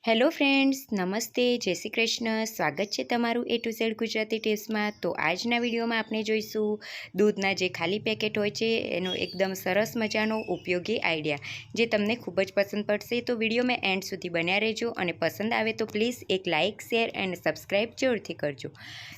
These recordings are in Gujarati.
હેલો ફ્રેન્ડ્સ, નમસ્તે, જય શ્રી કૃષ્ણ. સ્વાગત છે તમારું A to Z ગુજરાતી ટિપ્સમાં. તો આજના વિડીયોમાં આપણે જોઈશું દૂધના જે ખાલી પેકેટ હોય છે એનો એકદમ સરસ મજાનો ઉપયોગી આઈડિયા, જે તમને ખૂબ જ પસંદ પડશે. તો વિડીયોમાં એન્ડ સુધી બન્યા રહેજો અને પસંદ આવે તો પ્લીઝ એક લાઇક, શેર અને સબસ્ક્રાઈબ જરૂરથી કરજો.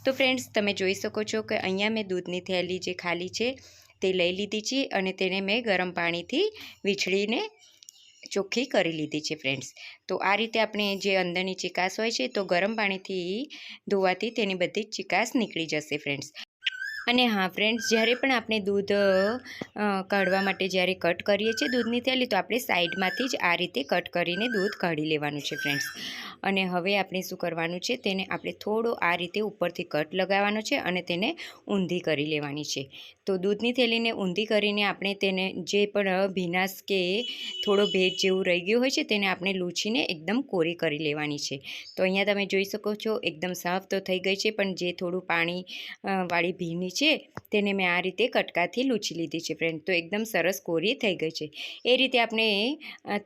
તો ફ્રેન્ડ્સ, તમે જોઈ શકો છો કે અહીંયા મેં દૂધની થેલી જે ખાલી છે તે લઈ લીધી છે અને તેને મેં ગરમ પાણીથી વીછળીને ચોખ્ખી કરી લીધી છે ફ્રેન્ડ્સ. તો આ રીતે આપણે જે અંદરની ચિકાસ હોય છે તો ગરમ પાણીથી ધોવાથી તેની બધી જ ચિકાસ નીકળી જશે ફ્રેન્ડ્સ. અને હા ફ્રેન્ડ્સ, જ્યારે પણ આપણે દૂધ કાઢવા માટે જ્યારે કટ કરીએ છીએ દૂધની થેલી, તો આપણે સાઈડમાંથી જ આ રીતે કટ કરીને દૂધ કાઢી લેવાનું છે ફ્રેન્ડ્સ. અને હવે આપણે શું કરવાનું છે, તેને આપણે થોડો આ રીતે ઉપરથી કટ લગાવવાનો છે અને તેને ઊંધી કરી લેવાની છે. તો દૂધની થેલીને ઊંધી કરીને આપણે તેને જે પણ ભીનાશ કે થોડો ભેજ જેવું રહી ગયું હોય છે તેને આપણે લૂછીને એકદમ કોરી કરી લેવાની છે. તો અહીંયા તમે જોઈ શકો છો એકદમ સાફ તો થઈ ગઈ છે, પણ જે થોડું પાણી વાળી ભીની છે તેને મેં આ રીતે કટકાથી લૂછી લીધી છે ફ્રેન્ડ. તો એકદમ સરસ કોરી થઈ ગઈ છે. એ રીતે આપણે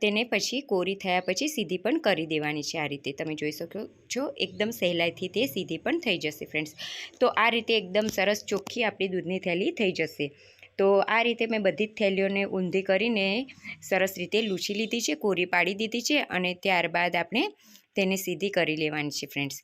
તેને પછી કોરી થયા પછી સીધી પણ કરી દેવાની છે. આ રીતે તમે જોઈ શકો છો એકદમ સહેલાઈથી તે સીધી પણ થઈ જશે ફ્રેન્ડ્સ. તો આ રીતે એકદમ સરસ ચોખ્ખી આપણી દૂધની થેલી થઈ જશે. તો આ રીતે મેં બધી જ થેલીઓને ઊંધી કરીને સરસ રીતે લૂછી લીધી છે, કોરી પાડી દીધી છે અને ત્યારબાદ આપણે તેને સીધી કરી લેવાની છે ફ્રેન્ડ્સ.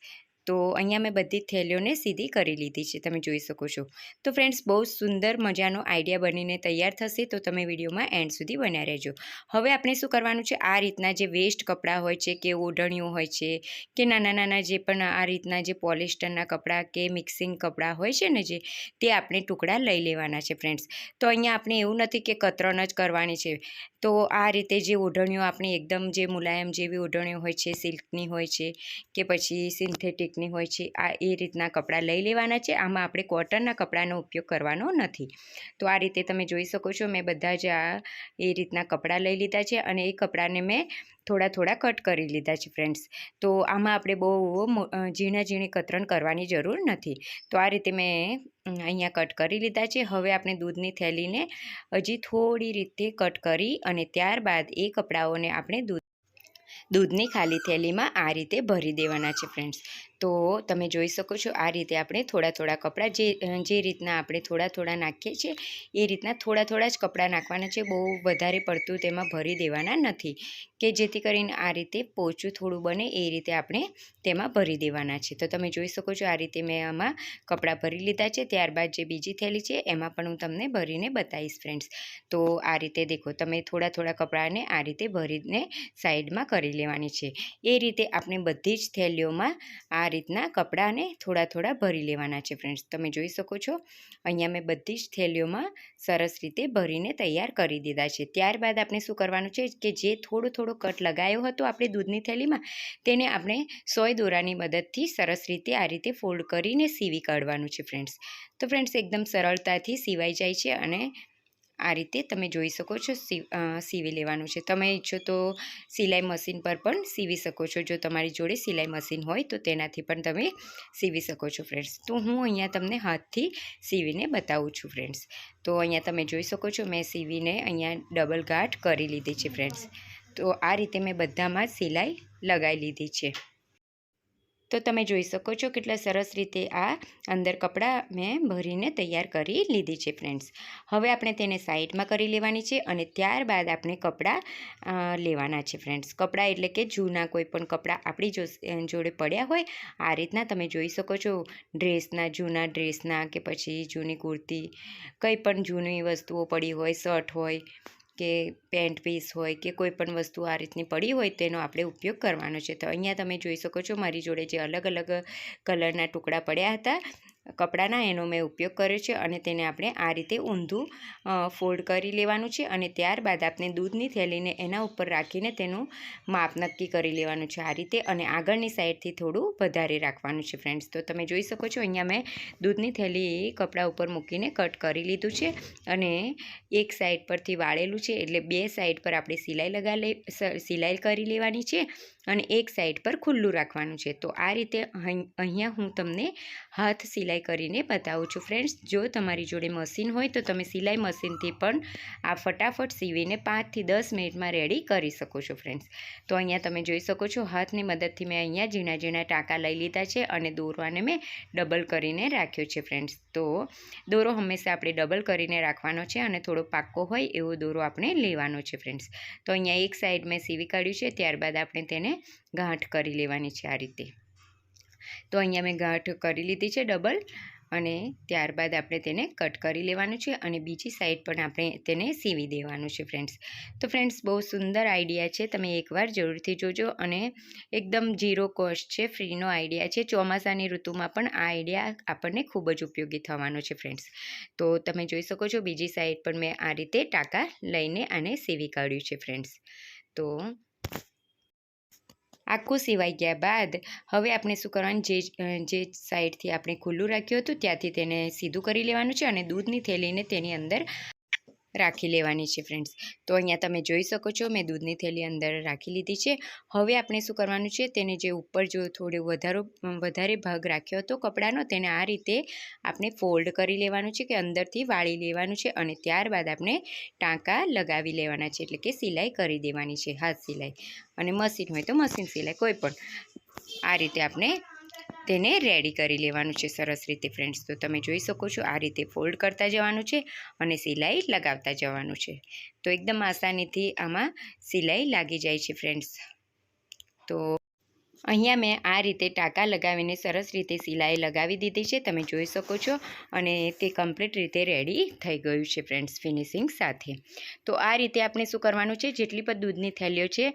તો અહીંયા મેં બધી જ થેલીઓને સીધી કરી લીધી છે, તમે જોઈ શકો છો. તો ફ્રેન્ડ્સ, બહુ સુંદર મજાનો આઈડિયા બનીને તૈયાર થશે. તો તમે વિડીયોમાં એન્ડ સુધી બન્યા રહેજો. હવે આપણે શું કરવાનું છે, આ રીતના જે વેસ્ટ કપડાં હોય છે કે ઓઢણીઓ હોય છે કે નાના નાના જે પણ આ રીતના જે પોલિસ્ટરના કપડાં કે મિક્સિંગ કપડાં હોય છે ને, જે તે આપણે ટુકડા લઈ લેવાના છે ફ્રેન્ડ્સ. તો અહીંયા આપણે એવું નથી કે કતરણ જ કરવાની છે. તો આ રીતે જે ઓઢણીઓ આપણી એકદમ જે મુલાયમ જેવી ઓઢણીઓ હોય છે, સિલ્કની હોય છે કે પછી સિન્થેટિકની હોય છે, આ એ રીતના કપડાં લઈ લેવાના છે. આમાં આપણે કોટનના કપડાનો ઉપયોગ કરવાનો નથી. તો આ રીતે તમે જોઈ શકો છો મેં બધા જ એ રીતના કપડાં લઈ લીધા છે અને એ કપડાને મેં થોડા થોડા કટ કરી લીધા છે ફ્રેન્ડ્સ. તો આમાં આપણે બહુ ઝીણી કતરણ કરવાની જરૂર નથી. તો આ રીતે મેં અહીંયા કટ કરી લીધા છે. હવે આપણે દૂધની થેલીને હજી થોડી રીતે કટ કરી અને ત્યારબાદ એ કપડાઓને આપણે દૂધની ખાલી થેલીમાં આ રીતે ભરી દેવાના છે ફ્રેન્ડ્સ. તો તમે જોઈ શકો છો આ રીતે આપણે થોડા થોડા કપડાં જે રીતના આપણે થોડા થોડા નાખીએ છીએ એ રીતના થોડા થોડા જ કપડાં નાખવાના છે. બહુ વધારે પડતું તેમાં ભરી દેવાના નથી, કે જેથી કરીને આ રીતે પોચું થોડું બને એ રીતે આપણે તેમાં ભરી દેવાના છે. તો તમે જોઈ શકો છો આ રીતે મેં આમાં કપડાં ભરી લીધા છે. ત્યારબાદ જે બીજી થેલી છે એમાં પણ હું તમને ભરીને બતાવીશ ફ્રેન્ડ્સ. તો આ રીતે દેખો, તમે થોડા થોડા કપડાંને આ રીતે ભરીને સાઈડમાં કરી લેવાની છે. એ રીતે આપણે બધી જ થેલીઓમાં આ રીતના કપડાંને થોડા થોડા ભરી લેવાના છે ફ્રેન્ડ્સ. તમે જોઈ શકો છો અહીંયા મેં બધી જ થેલીઓમાં સરસ રીતે ભરીને તૈયાર કરી દીધા છે. ત્યારબાદ આપણે શું કરવાનું છે કે જે થોડો થોડો કટ લગાવ્યો હતો આપણે દૂધની થેલીમાં, તેને આપણે સોય દોરાની મદદથી સરસ રીતે આ રીતે ફોલ્ડ કરીને સીવી કાઢવાનું છે ફ્રેન્ડ્સ. તો ફ્રેન્ડ્સ, એકદમ સરળતાથી સીવાઈ જાય છે અને આ રીતે તમે જોઈ શકો છો સીવી લેવાનું છે. તમે ઈચ્છો તો સિલાઈ મશીન પર પણ સીવી શકો છો. જો તમારી જોડે સિલાઈ મશીન હોય તો તેનાથી પણ તમે સીવી શકો છો ફ્રેન્ડ્સ. તો હું અહીંયા તમને હાથથી સીવીને બતાવું છું ફ્રેન્ડ્સ. તો અહીંયા તમે જોઈ શકો છો મેં સીવીને અહીંયા ડબલ ગાંઠ કરી લીધી છે ફ્રેન્ડ્સ. તો આ રીતે મેં બધામાં જ સિલાઈ લગાવી લીધી છે. તો તમે જોઈ શકો છો કેટલા સરસ રીતે આ અંદર કપડાં મેં ભરીને તૈયાર કરી લીધી છે ફ્રેન્ડ્સ. હવે આપણે તેને સાઈડમાં કરી લેવાની છે અને ત્યારબાદ આપણે કપડાં લેવાના છે ફ્રેન્ડ્સ. કપડાં એટલે કે જૂના કોઈ પણ કપડાં આપણી જોડે પડ્યા હોય, આ રીતના તમે જોઈ શકો છો જૂના ડ્રેસના કે પછી જૂની કુર્તી, કંઈ પણ જૂની વસ્તુઓ પડી હોય, શર્ટ હોય કે પેન્ટ પીસ હોય કે કોઈ પણ વસ્તુ આ રીતની પડી હોય તેનો આપણે ઉપયોગ કરવાનો છે. તો અહીંયા તમે જોઈ શકો છો મારી જોડે જે અલગ અલગ કલરના ટુકડા પડ્યા હતા કપડાના, એનો મેં ઉપયોગ કર્યો છે અને તેને આપણે આ રીતે ઊંધું ફોલ્ડ કરી લેવાનું છે અને ત્યારબાદ આપણે દૂધની થેલીને એના ઉપર રાખીને તેનું માપ નક્કી કરી લેવાનું છે આ રીતે, અને આગળની સાઈડથી થોડું વધારે રાખવાનું છે ફ્રેન્ડ્સ. તો તમે જોઈ શકો છો અહીંયા મેં દૂધની થેલી કપડા ઉપર મૂકીને કટ કરી લીધું છે અને એક સાઈડ પરથી વાળેલું છે, એટલે બે સાઈડ પર આપણે સિલાઈ કરી લેવાની છે અને એક સાઈડ પર ખુલ્લું રાખવાનું છે. તો આ રીતે અહીંયા હું તમને હાથ સિલાઈ સિલાઈ કરીને બતાવું છું ફ્રેન્ડ્સ. જો તમારી જોડે મશીન હોય તો તમે સિલાઈ મશીનથી પણ આ ફટાફટ સીવીને 5 થી 10 મિનિટમાં રેડી કરી શકો છો ફ્રેન્ડ્સ. તો અહીંયા તમે જોઈ શકો છો હાથની મદદથી મેં અહીંયા ઝીણા ઝીણા ટાંકા લઈ લીધા છે અને દોરવાને મેં ડબલ કરીને રાખ્યો છે ફ્રેન્ડ્સ. તો દોરો હંમેશા આપણે ડબલ કરીને રાખવાનો છે અને થોડો પાક્કો હોય એવો દોરો આપણે લેવાનો છે ફ્રેન્ડ્સ. તો અહીંયા એક સાઈડ મેં સીવી કાઢ્યું છે, ત્યારબાદ આપણે તેને ગાંઠ કરી લેવાની છે આ રીતે. તો અહીંયા મેં ગાંઠ કરી લીધી છે ડબલ અને ત્યારબાદ આપણે તેને કટ કરી લેવાનું છે અને બીજી સાઈડ પણ આપણે તેને સીવી દેવાનું છે ફ્રેન્ડ્સ. તો ફ્રેન્ડ્સ બહુ સુંદર આઈડિયા છે, તમે એકવાર જરૂરથી જોજો અને એકદમ ઝીરો કોસ્ટ છે, ફ્રીનો આઈડિયા છે. ચોમાસાની ઋતુમાં પણ આ આઈડિયા આપણને ખૂબ જ ઉપયોગી થવાનો છે ફ્રેન્ડ્સ. તો તમે જોઈ શકો છો બીજી સાઈડ પણ મેં આ રીતે ટાંકા લઈને આને સીવી કાઢ્યું છે ફ્રેન્ડ્સ. તો આખું સિવાઈ ગયા બાદ હવે આપણે શું કરવાનું, જે સાઈડથી આપણે ખુલ્લું રાખ્યું હતું ત્યાંથી તેને સીધું કરી લેવાનું છે અને દૂધની થેલીને તેની અંદર રાખી લેવાની છે ફ્રેન્ડ્સ. તો અહીંયા તમે જોઈ શકો છો મેં દૂધની થેલી અંદર રાખી લીધી છે. હવે આપણે શું કરવાનું છે, તેને જે ઉપર જો થોડો વધારે ભાગ રાખ્યો હતો કપડાનો, તેને આ રીતે આપણે ફોલ્ડ કરી લેવાનું છે કે અંદરથી વાળી લેવાનું છે અને ત્યારબાદ આપણે ટાંકા લગાવી લેવાના છે, એટલે કે સિલાઈ કરી દેવાની છે, હાથ સિલાઈ. અને મશીન હોય તો મશીન સિલાઈ, કોઈ પણ આ રીતે આપણે તેને રેડી કરી લેવાનું છે સરસ રીતે ફ્રેન્ડ્સ. તો તમે જોઈ શકો છો આ રીતે ફોલ્ડ કરતા જવાનું છે અને સિલાઈ લગાવતા જવાનું છે. તો એકદમ આસાનીથી આમાં સિલાઈ લાગી જાય છે ફ્રેન્ડ્સ. તો અહીંયા મેં આ રીતે ટાંકા લગાવીને સરસ રીતે સિલાઈ લગાવી દીધી છે, તમે જોઈ શકો છો અને તે કમ્પ્લીટ રીતે રેડી થઈ ગયું છે ફ્રેન્ડ્સ ફિનિશિંગ સાથે. તો આ રીતે આપણે શું કરવાનું છે, જેટલી પણ દૂધની થેલીઓ છે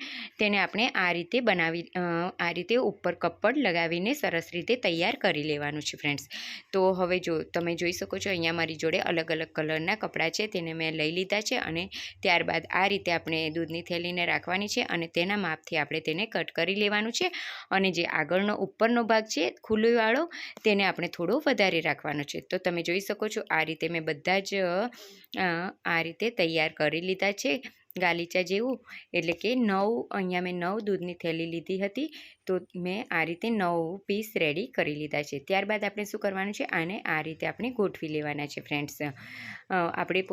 તેને આપણે આ રીતે ઉપર કપડ લગાવીને સરસ રીતે તૈયાર કરી લેવાનું છે ફ્રેન્ડ્સ. તો હવે જો તમે જોઈ શકો છો અહીંયા મારી જોડે અલગ અલગ કલરના કપડાં છે, તેને મેં લઈ લીધા છે અને ત્યારબાદ આ રીતે આપણે દૂધની થેલીને રાખવાની છે અને તેના માપથી આપણે તેને કટ કરી લેવાનું છે. અને જે આગળનો ઉપરનો ભાગ છે ખુલ્લીવાળો, તેને આપણે થોડો વધારે રાખવાનો છે. તો તમે જોઈ શકો છો આ રીતે મેં બધા જ આ રીતે તૈયાર કરી લીધા છે ગાલીચા જેવું, એટલે કે 9 અહીંયા મેં 9 દૂધની થેલી લીધી હતી, તો મેં આ રીતે 9 પીસ રેડી કરી લીધા છે. ત્યારબાદ આપણે શું કરવાનું છે, આને આ રીતે આપણે ગોઠવી લેવાના છે ફ્રેન્ડ્સ. આપણે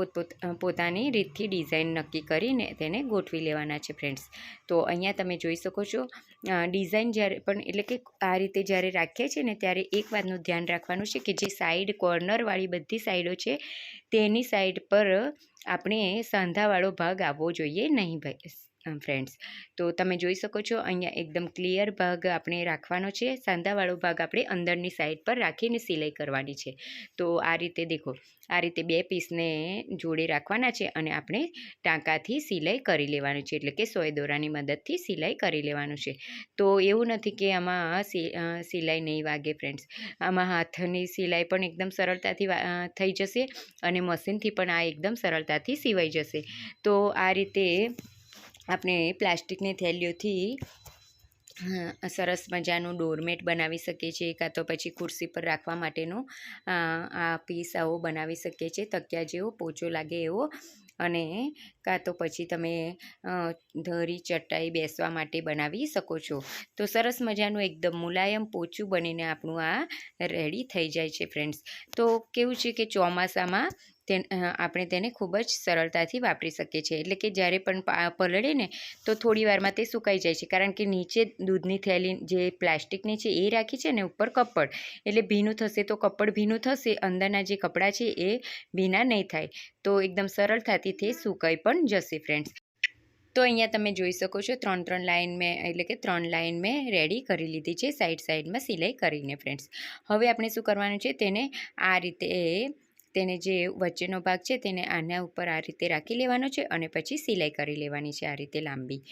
પોતાની રીતથી ડિઝાઇન નક્કી કરીને તેને ગોઠવી લેવાના છે ફ્રેન્ડ્સ. તો અહીંયા તમે જોઈ શકો છો ડિઝાઇન જ્યારે પણ, એટલે કે આ રીતે જ્યારે રાખીએ છીએ ને ત્યારે એક વાતનું ધ્યાન રાખવાનું છે કે જે સાઈડ કોર્નરવાળી બધી સાઈડો છે તેની સાઈડ પર આપણે સાંધાવાળો ભાગ આવવો જોઈએ નહીં ફ્રેન્ડ્સ. તો તમે જોઈ શકો છો અહીંયા એકદમ ક્લિયર ભાગ આપણે રાખવાનો છે, સાંધાવાળો ભાગ આપણે અંદરની સાઈડ પર રાખીને સિલાઈ કરવાની છે. તો આ રીતે દેખો, આ રીતે 2 પીસને જોડે રાખવાના છે અને આપણે ટાંકાથી સિલાઈ કરી લેવાનું છે, એટલે કે સોય દોરાની મદદથી સિલાઈ કરી લેવાનું છે. તો એવું નથી કે આમાં સિલાઈ નહીં વાગે ફ્રેન્ડ્સ, આમાં હાથની સિલાઈ પણ એકદમ સરળતાથી થઈ જશે અને મશીનથી પણ આ એકદમ સરળતાથી સિવાઈ જશે. તો આ રીતે આપણે પ્લાસ્ટિકની થેલીઓથી સરસ મજાનું ડોરમેટ બનાવી શકીએ છીએ, કાં તો પછી ખુરશી પર રાખવા માટેનું આ પીસ આવો બનાવી શકીએ છીએ, તકિયા જેવો પોચો લાગે એવો. અને કાં તો પછી તમે ધરી ચટાઈ બેસવા માટે બનાવી શકો છો. તો સરસ મજાનું એકદમ મુલાયમ પોચું બનીને આપણું આ રેડી થઈ જાય છે ફ્રેન્ડ્સ. તો કેવું છે કે ચોમાસામાં આપણે તેને ખૂબ જ સરળતાથી વાપરી શકીએ છીએ, એટલે કે જ્યારે પણ પલળે ને તો થોડી વારમાં તે સુકાઈ જાય છે, કારણ કે નીચે દૂધની થેલી જે પ્લાસ્ટિકની છે એ રાખી છે ને ઉપર કપડ, એટલે ભીનું થશે તો કપડ ભીનું થશે, અંદરના જે કપડાં છે એ ભીના નહીં થાય, તો એકદમ સરળતાથી તે સુકાઈ પણ જશે ફ્રેન્ડ્સ. તો અહીંયા તમે જોઈ શકો છો 3 લાઈન મેં, એટલે કે 3 લાઈન મેં રેડી કરી લીધી છે સાઈડમાં સિલાઈ કરીને ફ્રેન્ડ્સ. હવે આપણે શું કરવાનું છે, તેને આ રીતે તેને જે વચ્ચેનો ભાગ છે તેને આના ઉપર આ રીતે રાખી લેવાનો છે અને પછી સિલાઈ કરી લેવાની છે આ રીતે લાંબી.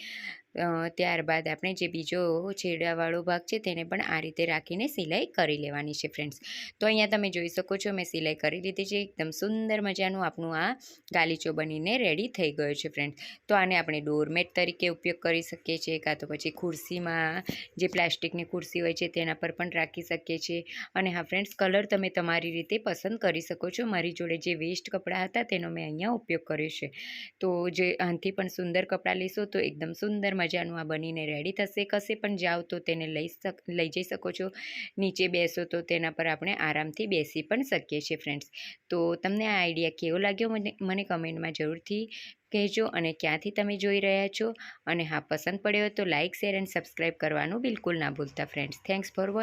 ત્યારબાદ આપણે જે બીજો છેડાવાળો ભાગ છે તેને પણ આ રીતે રાખીને સિલાઈ કરી લેવાની છે ફ્રેન્ડ્સ. તો અહીંયા તમે જોઈ શકો છો મેં સિલાઈ કરી લીધી છે, એકદમ સુંદર મજાનું આપણું આ ગાલીચો બનીને રેડી થઈ ગયો છે ફ્રેન્ડ્સ. તો આને આપણે ડોરમેટ તરીકે ઉપયોગ કરી શકીએ છીએ, કાં તો પછી ખુરશીમાં જે પ્લાસ્ટિકની ખુરશી હોય છે તેના પર પણ રાખી શકીએ છીએ. અને હા ફ્રેન્ડ્સ, કલર તમે તમારી રીતે પસંદ કરી શકો છો. મારી જોડે જે વેસ્ટ કપડાં હતા તેનો મેં અહીંયા ઉપયોગ કર્યો છે. તો જે આનાથી પણ સુંદર કપડાં લેશો તો એકદમ સુંદર મજાનું આ બનીને રેડી થશે. કશે પણ જાઓ તો તેને લઈ જઈ શકો છો. નીચે બેસો તો તેના પર આપણે આરામથી બેસી પણ શકીએ છીએ ફ્રેન્ડ્સ. તો તમને આ આઈડિયા કેવો લાગ્યો મને કમેન્ટમાં જરૂરથી કહેજો, અને ક્યાંથી તમે જોઈ રહ્યા છો. અને હા, પસંદ પડ્યો તો લાઇક, શેર એન્ડ સબસ્ક્રાઈબ કરવાનું બિલકુલ ના ભૂલતા ફ્રેન્ડ્સ. Thanks for watching.